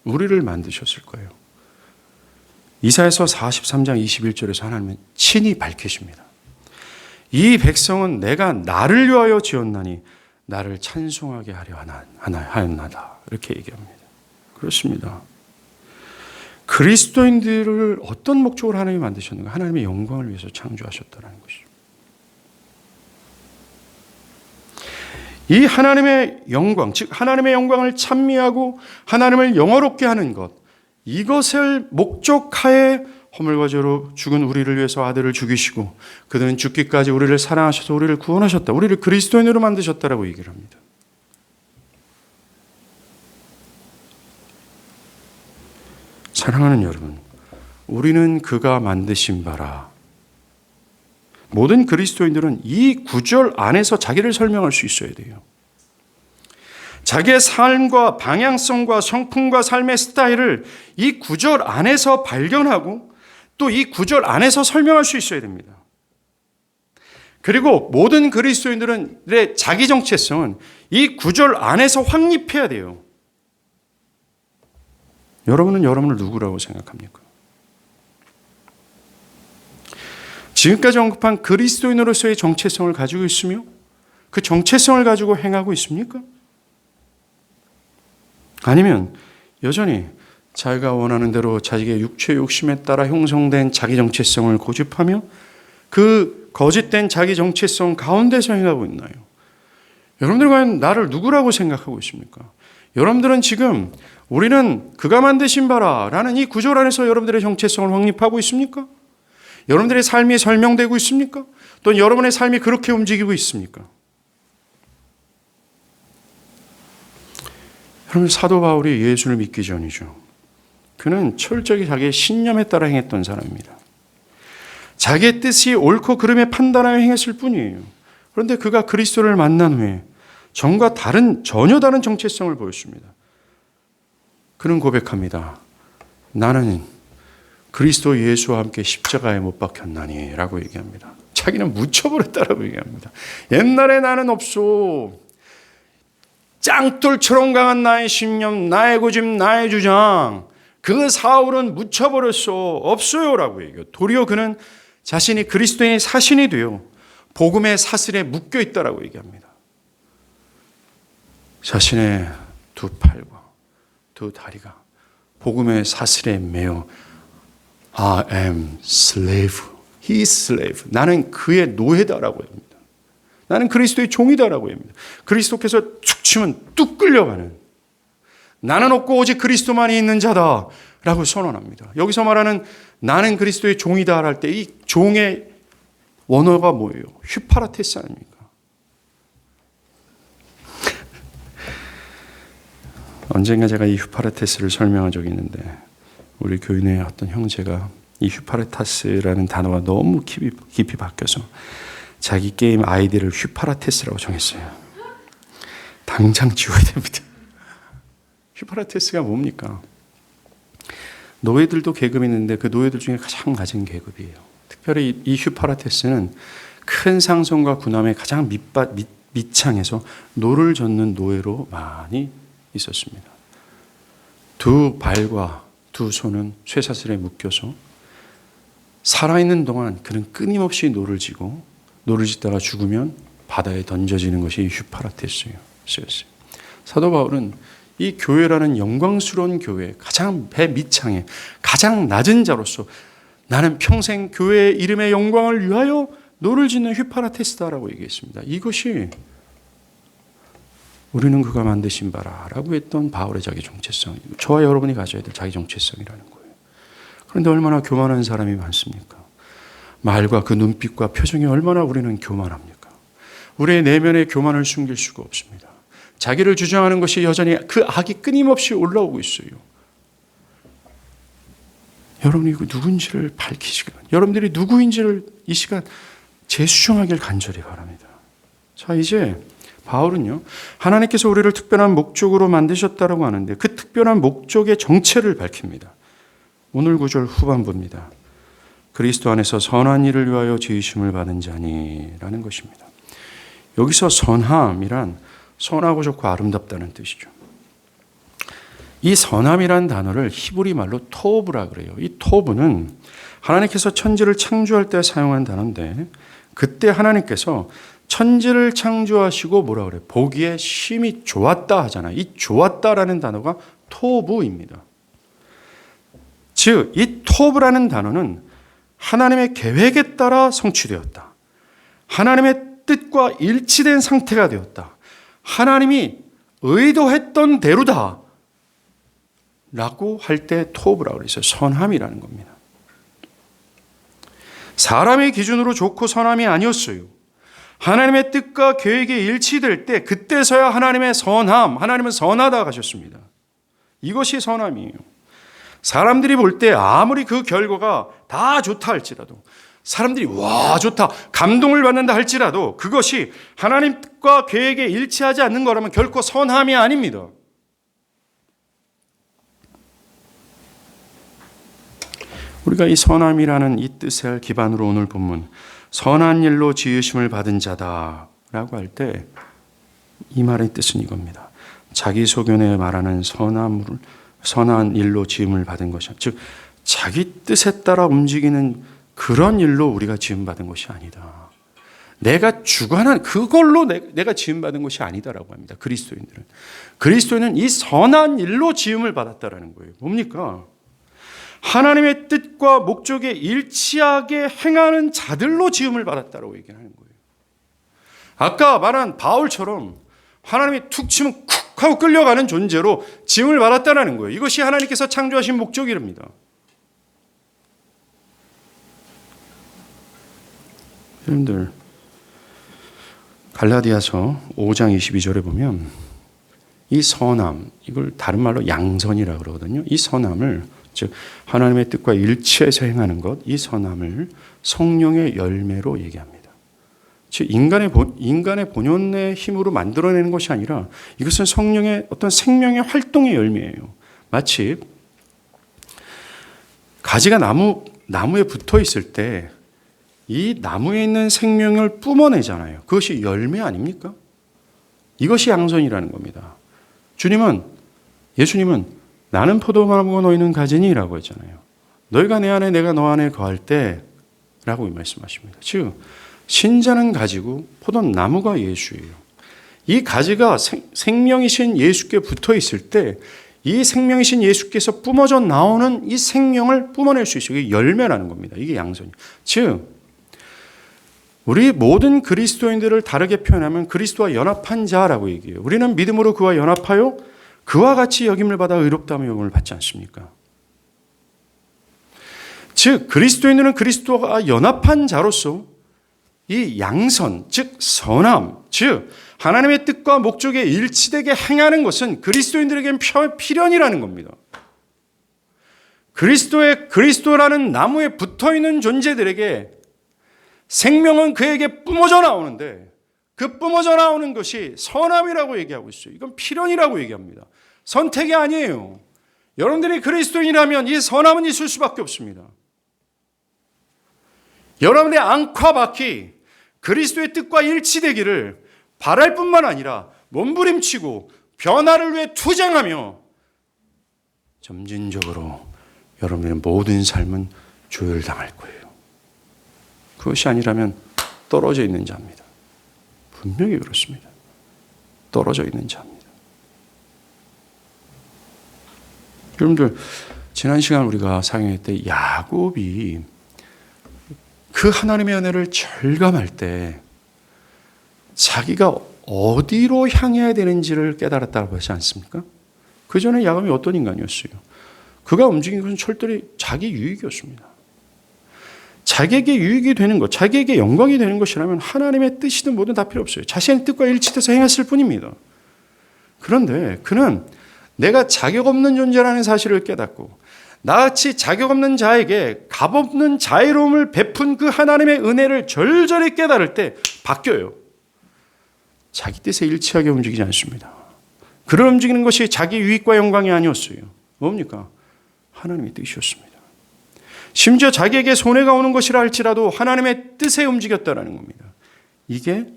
우리를 만드셨을까요? 이사야서 43장 21절에서 하나님은 친히 밝히십니다. 이 백성은 내가 나를 위하여 지었나니 나를 찬송하게 하려 하였나다. 이렇게 얘기합니다. 그렇습니다. 그리스도인들을 어떤 목적으로 하나님이 만드셨는가? 하나님의 영광을 위해서 창조하셨다는 것이죠. 이 하나님의 영광, 즉 하나님의 영광을 찬미하고 하나님을 영화롭게 하는 것, 이것을 목적하에 허물과 죄로 죽은 우리를 위해서 아들을 죽이시고 그들은 죽기까지 우리를 사랑하셔서 우리를 구원하셨다. 우리를 그리스도인으로 만드셨다라고 얘기를 합니다. 사랑하는 여러분, 우리는 그가 만드신 바라. 모든 그리스도인들은 이 구절 안에서 자기를 설명할 수 있어야 돼요. 자기의 삶과 방향성과 성품과 삶의 스타일을 이 구절 안에서 발견하고 또 이 구절 안에서 설명할 수 있어야 됩니다. 그리고 모든 그리스도인들의 자기 정체성은 이 구절 안에서 확립해야 돼요. 여러분은 여러분을 누구라고 생각합니까? 지금까지 언급한 그리스도인으로서의 정체성을 가지고 있으며 그 정체성을 가지고 행하고 있습니까? 아니면 여전히 자기가 원하는 대로 자기의 육체의 욕심에 따라 형성된 자기 정체성을 고집하며 그 거짓된 자기 정체성 가운데서 행하고 있나요? 여러분들 과연 나를 누구라고 생각하고 있습니까? 여러분들은 지금 우리는 그가 만드신 바라라는 이 구절 안에서 여러분들의 정체성을 확립하고 있습니까? 여러분들의 삶이 설명되고 있습니까? 또는 여러분의 삶이 그렇게 움직이고 있습니까? 여러분, 사도 바울이 예수를 믿기 전이죠. 그는 철저히 자기의 신념에 따라 행했던 사람입니다. 자기의 뜻이 옳고 그름에 판단하여 행했을 뿐이에요. 그런데 그가 그리스도를 만난 후에 전과 전혀 다른 정체성을 보였습니다. 그는 고백합니다. 나는 그리스도 예수와 함께 십자가에 못 박혔나니 라고 얘기합니다. 자기는 묻혀버렸다라고 얘기합니다. 옛날에 나는 없소. 짱돌처럼 강한 나의 신념, 나의 고집, 나의 주장, 그 사울은 묻혀버렸소. 없어요 라고 얘기해요. 도리어 그는 자신이 그리스도인의 사신이 되어 복음의 사슬에 묶여 있다라고 얘기합니다. 자신의 두 팔과 두 다리가 복음의 사슬에 매여 I am slave, he is slave. 나는 그의 노예다라고 합니다. 나는 그리스도의 종이다라고 합니다. 그리스도께서 툭 치면 뚝 끌려가는, 나는 없고 오직 그리스도만이 있는 자다라고 선언합니다. 여기서 말하는 나는 그리스도의 종이다 할 때 이 종의 원어가 뭐예요? 휘파라테스 아닙니까? 언젠가 제가 이 휘파라테스를 설명한 적이 있는데 우리 교인의 어떤 형제가 이 휘파라테스라는 단어가 너무 깊이 박혀서 자기 게임 아이디를 휘파라테스라고 정했어요. 당장 지워야 됩니다. 휘파라테스가 뭡니까? 노예들도 계급이 있는데 그 노예들 중에 가장 낮은 계급이에요. 특별히 이 휘파라테스는 큰 상선과 군함의 가장 밑창에서 노를 젓는 노예로 많이 있었습니다. 두 발과 두 손은 쇠사슬에 묶여서 살아있는 동안 그는 끊임없이 노를 지고 노를 짓다가 죽으면 바다에 던져지는 것이 휘파라테스였어요. 사도 바울은 이 교회라는 영광스러운 교회 가장 배 밑창에 가장 낮은 자로서 나는 평생 교회의 이름의 영광을 위하여 노를 짓는 휘파라테스다라고 얘기했습니다. 이것이 우리는 그가 만드신 바라라고 했던 바울의 자기 정체성, 저와 여러분이 가져야 될 자기 정체성이라는 거예요. 그런데 얼마나 교만한 사람이 많습니까? 말과 그 눈빛과 표정이 얼마나 우리는 교만합니까? 우리의 내면의 교만을 숨길 수가 없습니다. 자기를 주장하는 것이 여전히 그 악이 끊임없이 올라오고 있어요. 여러분이 누군지를 밝히시길, 여러분들이 누구인지를 이 시간 재수정하길 간절히 바랍니다. 자, 이제 바울은요, 하나님께서 우리를 특별한 목적으로 만드셨다라고 하는데 그 특별한 목적의 정체를 밝힙니다. 오늘 구절 후반부입니다. 그리스도 안에서 선한 일을 위하여 지으심을 받은 자니라는 것입니다. 여기서 선함이란 선하고 좋고 아름답다는 뜻이죠. 이 선함이란 단어를 히브리 말로 토브라 그래요. 이 토브는 하나님께서 천지를 창조할 때 사용한 단어인데 그때 하나님께서 천지를 창조하시고 뭐라 그래요? 보기에 심히 좋았다 하잖아요. 이 좋았다라는 단어가 토브입니다. 즉, 이 토브라는 단어는 하나님의 계획에 따라 성취되었다. 하나님의 뜻과 일치된 상태가 되었다. 하나님이 의도했던 대로다. 라고 할 때 토브라고 그래서 선함이라는 겁니다. 사람의 기준으로 좋고 선함이 아니었어요. 하나님의 뜻과 계획이 일치될 때 그때서야 하나님의 선함, 하나님은 선하다 하셨습니다. 이것이 선함이에요. 사람들이 볼 때 아무리 그 결과가 다 좋다 할지라도, 사람들이 와 좋다 감동을 받는다 할지라도 그것이 하나님 뜻과 계획에 일치하지 않는 거라면 결코 선함이 아닙니다. 우리가 이 선함이라는 이 뜻을 기반으로 오늘 본문 선한 일로 지으심을 받은 자다라고 할 때 이 말의 뜻은 이겁니다. 자기 소견에 말하는 선한 일로 지음을 받은 것이야. 즉 자기 뜻에 따라 움직이는 그런 일로 우리가 지음받은 것이 아니다. 내가 주관한 그걸로 내가 지음받은 것이 아니다라고 합니다. 그리스도인은 이 선한 일로 지음을 받았다라는 거예요. 뭡니까? 하나님의 뜻과 목적에 일치하게 행하는 자들로 지음을 받았다라고 얘기하는 거예요. 아까 말한 바울처럼 하나님이 툭 치면 쿡 하고 끌려가는 존재로 지음을 받았다라는 거예요. 이것이 하나님께서 창조하신 목적이랍니다. 여러분들 갈라디아서 5장 22절에 보면 이 선함, 이걸 다른 말로 양선이라고 그러거든요. 이 선함을 즉 하나님의 뜻과 일치해서 행하는 것, 이 선함을 성령의 열매로 얘기합니다. 즉 인간의 본연의 힘으로 만들어내는 것이 아니라 이것은 성령의 어떤 생명의 활동의 열매예요. 마치 가지가 나무에 붙어 있을 때 이 나무에 있는 생명을 뿜어내잖아요. 그것이 열매 아닙니까? 이것이 양선이라는 겁니다. 예수님은 나는 포도나무고 너희는 가지니라고 했잖아요. 너희가 내 안에 내가 너 안에 거할 때라고 말씀하십니다. 즉 신자는 가지고 포도나무가 예수예요. 이 가지가 생명이신 예수께 붙어 있을 때 이 생명이신 예수께서 뿜어져 나오는 이 생명을 뿜어낼 수 있어요. 이게 열매라는 겁니다. 이게 양선이. 즉 우리 모든 그리스도인들을 다르게 표현하면 그리스도와 연합한 자라고 얘기해요. 우리는 믿음으로 그와 연합하여 그와 같이 여김을 받아 의롭다며 여김을 받지 않습니까? 즉 그리스도인들은 그리스도와 연합한 자로서 이 양선, 즉 선함, 즉 하나님의 뜻과 목적에 일치되게 행하는 것은 그리스도인들에게는 필연이라는 겁니다. 그리스도라는 나무에 붙어있는 존재들에게 생명은 그에게 뿜어져 나오는데 그 뿜어져 나오는 것이 선함이라고 얘기하고 있어요. 이건 필연이라고 얘기합니다. 선택이 아니에요. 여러분들이 그리스도인이라면 이 선함은 있을 수밖에 없습니다. 여러분의 안과 바퀴 그리스도의 뜻과 일치되기를 바랄 뿐만 아니라 몸부림치고 변화를 위해 투쟁하며 점진적으로 여러분의 모든 삶은 조율당할 거예요. 그것이 아니라면 떨어져 있는 자입니다. 분명히 그렇습니다. 떨어져 있는 자입니다. 여러분들 지난 시간 우리가 상영할 때 야곱이 그 하나님의 은혜를 절감할 때 자기가 어디로 향해야 되는지를 깨달았다고 하지 않습니까? 그 전에 야곱이 어떤 인간이었어요? 그가 움직인 것은 철저히 자기 유익이었습니다. 자기에게 유익이 되는 것, 자기에게 영광이 되는 것이라면 하나님의 뜻이든 뭐든 다 필요 없어요. 자신의 뜻과 일치돼서 행했을 뿐입니다. 그런데 그는 내가 자격 없는 존재라는 사실을 깨닫고 나같이 자격 없는 자에게 값없는 자애로움을 베푼 그 하나님의 은혜를 절절히 깨달을 때 바뀌어요. 자기 뜻에 일치하게 움직이지 않습니다. 그를 움직이는 것이 자기 유익과 영광이 아니었어요. 뭡니까? 하나님의 뜻이었습니다. 심지어 자기에게 손해가 오는 것이라 할지라도 하나님의 뜻에 움직였다는 겁니다. 이게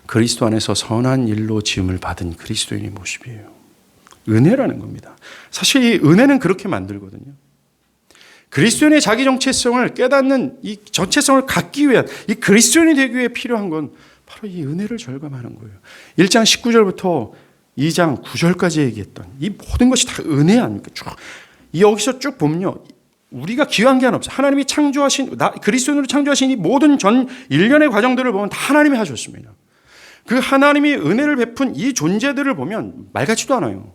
그리스도 안에서 선한 일로 지음을 받은 그리스도인의 모습이에요. 은혜라는 겁니다. 사실 이 은혜는 그렇게 만들거든요. 그리스도인의 자기 정체성을 깨닫는 이 정체성을 갖기 위한 이 그리스도인이 되기 위해 필요한 건 바로 이 은혜를 절감하는 거예요. 1장 19절부터 2장 9절까지 얘기했던 이 모든 것이 다 은혜 아닙니까? 여기서 쭉 보면요. 우리가 기여한 게 하나 없어요. 하나님이 창조하신, 그리스도인으로 창조하신 이 모든 전 일련의 과정들을 보면 다 하나님이 하셨습니다. 그 하나님이 은혜를 베푼 이 존재들을 보면 말 같지도 않아요.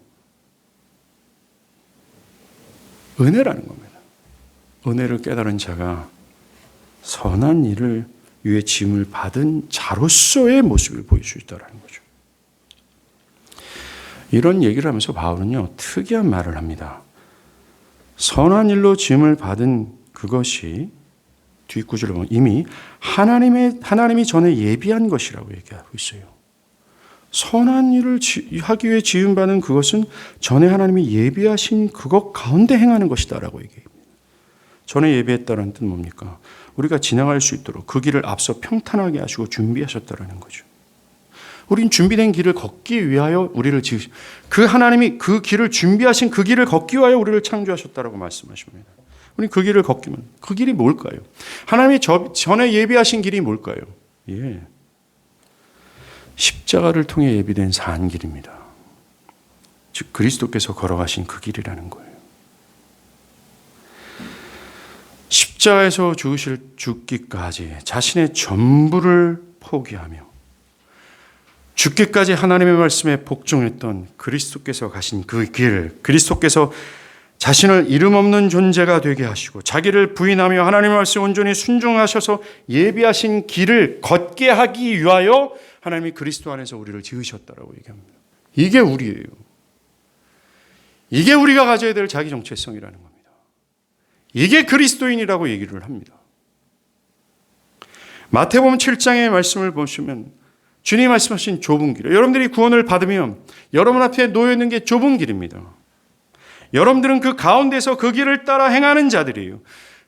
은혜라는 겁니다. 은혜를 깨달은 자가 선한 일을 위해 짐을 받은 자로서의 모습을 보일 수 있다는 거죠. 이런 얘기를 하면서 바울은요, 특이한 말을 합니다. 선한 일로 짐을 받은 그것이 뒷구절을 보면 이미 하나님이 전에 예비한 것이라고 얘기하고 있어요. 선한 일을 하기 위해 지음받은 그것은 전에 하나님이 예비하신 그것 가운데 행하는 것이다라고 얘기합니다. 전에 예비했다는 뜻은 뭡니까? 우리가 지나갈 수 있도록 그 길을 앞서 평탄하게 하시고 준비하셨다라는 거죠. 우린 준비된 길을 걷기 위하여 우리를 그 하나님이 그 길을 준비하신 그 길을 걷기 위하여 우리를 창조하셨다라고 말씀하십니다. 우린 그 길을 걷기만. 그 길이 뭘까요? 하나님이 전에 예비하신 길이 뭘까요? 예. 십자가를 통해 예비된 산 길입니다. 즉 그리스도께서 걸어가신 그 길이라는 거예요. 십자가에서 죽기까지 자신의 전부를 포기하며 죽기까지 하나님의 말씀에 복종했던 그리스도께서 가신 그 길, 그리스도께서 자신을 이름 없는 존재가 되게 하시고 자기를 부인하며 하나님의 말씀에 온전히 순종하셔서 예비하신 길을 걷게 하기 위하여 하나님이 그리스도 안에서 우리를 지으셨다라고 얘기합니다. 이게 우리예요. 이게 우리가 가져야 될 자기 정체성이라는 겁니다. 이게 그리스도인이라고 얘기를 합니다. 마태복음 7장의 말씀을 보시면 주님이 말씀하신 좁은 길, 여러분들이 구원을 받으면 여러분 앞에 놓여 있는 게 좁은 길입니다. 여러분들은 그 가운데서 그 길을 따라 행하는 자들이에요.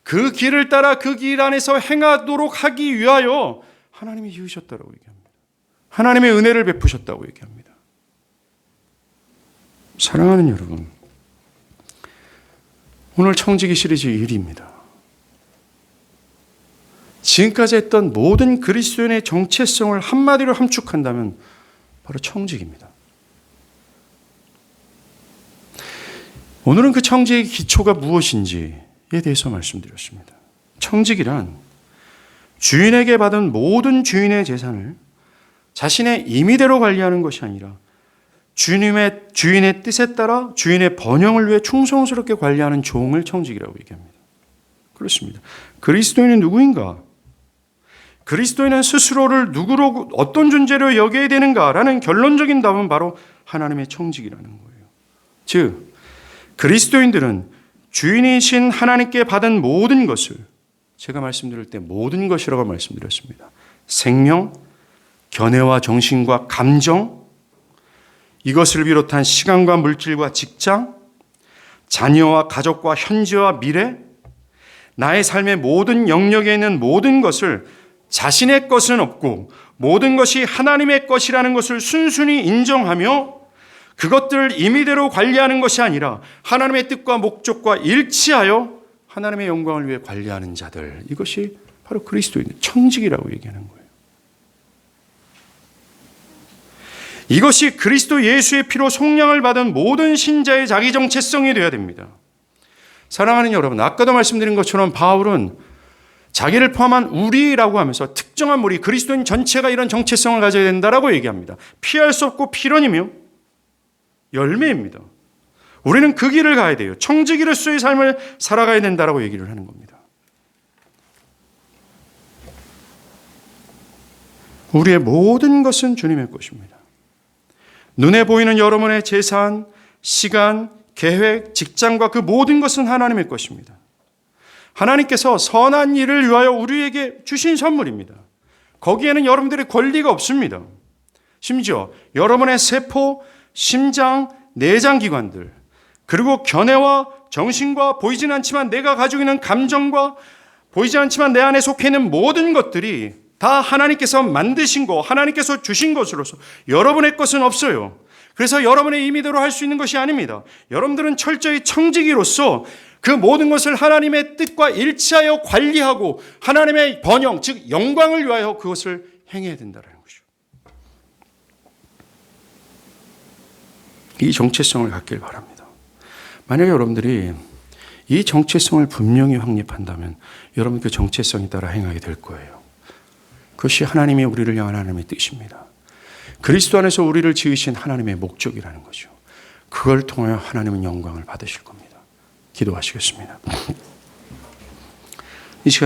그 길을 따라 그 길 안에서 행하도록 하기 위하여 하나님이 지으셨다고 얘기합니다. 하나님의 은혜를 베푸셨다고 얘기합니다. 사랑하는 여러분, 오늘 청지기 시리즈 1위입니다. 지금까지 했던 모든 그리스도인의 정체성을 한마디로 함축한다면 바로 청지기입니다. 오늘은 그 청지기의 기초가 무엇인지에 대해서 말씀드렸습니다. 청지기란 주인에게 받은 모든 주인의 재산을 자신의 임의대로 관리하는 것이 아니라 주인의 뜻에 따라 주인의 번영을 위해 충성스럽게 관리하는 종을 청지기라고 얘기합니다. 그렇습니다. 그리스도인은 누구인가? 그리스도인은 스스로를 누구로 어떤 존재로 여겨야 되는가라는 결론적인 답은 바로 하나님의 청지기라는 거예요. 즉 그리스도인들은 주인이신 하나님께 받은 모든 것을, 제가 말씀드릴 때 모든 것이라고 말씀드렸습니다. 생명, 견해와 정신과 감정, 이것을 비롯한 시간과 물질과 직장, 자녀와 가족과 현재와 미래, 나의 삶의 모든 영역에 있는 모든 것을 자신의 것은 없고 모든 것이 하나님의 것이라는 것을 순순히 인정하며 그것들을 임의대로 관리하는 것이 아니라 하나님의 뜻과 목적과 일치하여 하나님의 영광을 위해 관리하는 자들, 이것이 바로 그리스도인 청지기라고 얘기하는 거예요. 이것이 그리스도 예수의 피로 속량을 받은 모든 신자의 자기 정체성이 되어야 됩니다. 사랑하는 여러분, 아까도 말씀드린 것처럼 바울은 자기를 포함한 우리라고 하면서 특정한 무리, 그리스도인 전체가 이런 정체성을 가져야 된다라고 얘기합니다. 피할 수 없고 필연이며 열매입니다. 우리는 그 길을 가야 돼요. 청지기로서의 삶을 살아가야 된다라고 얘기를 하는 겁니다. 우리의 모든 것은 주님의 것입니다. 눈에 보이는 여러분의 재산, 시간, 계획, 직장과 그 모든 것은 하나님의 것입니다. 하나님께서 선한 일을 위하여 우리에게 주신 선물입니다. 거기에는 여러분들의 권리가 없습니다. 심지어 여러분의 세포, 심장, 내장기관들, 그리고 견해와 정신과 보이지는 않지만 내가 가지고 있는 감정과 보이지 않지만 내 안에 속해 있는 모든 것들이 다 하나님께서 만드신 거, 하나님께서 주신 것으로서 여러분의 것은 없어요. 그래서 여러분의 임의대로 할 수 있는 것이 아닙니다. 여러분들은 철저히 청지기로서 그 모든 것을 하나님의 뜻과 일치하여 관리하고 하나님의 번영, 즉 영광을 위하여 그것을 행해야 된다는 것이죠. 이 정체성을 갖길 바랍니다. 만약에 여러분들이 이 정체성을 분명히 확립한다면 여러분 그 정체성에 따라 행하게 될 거예요. 그것이 하나님이 우리를 향한 하나님의 뜻입니다. 그리스도 안에서 우리를 지으신 하나님의 목적이라는 거죠. 그걸 통하여 하나님은 영광을 받으실 겁니다. 기도하시겠습니다. 이 시간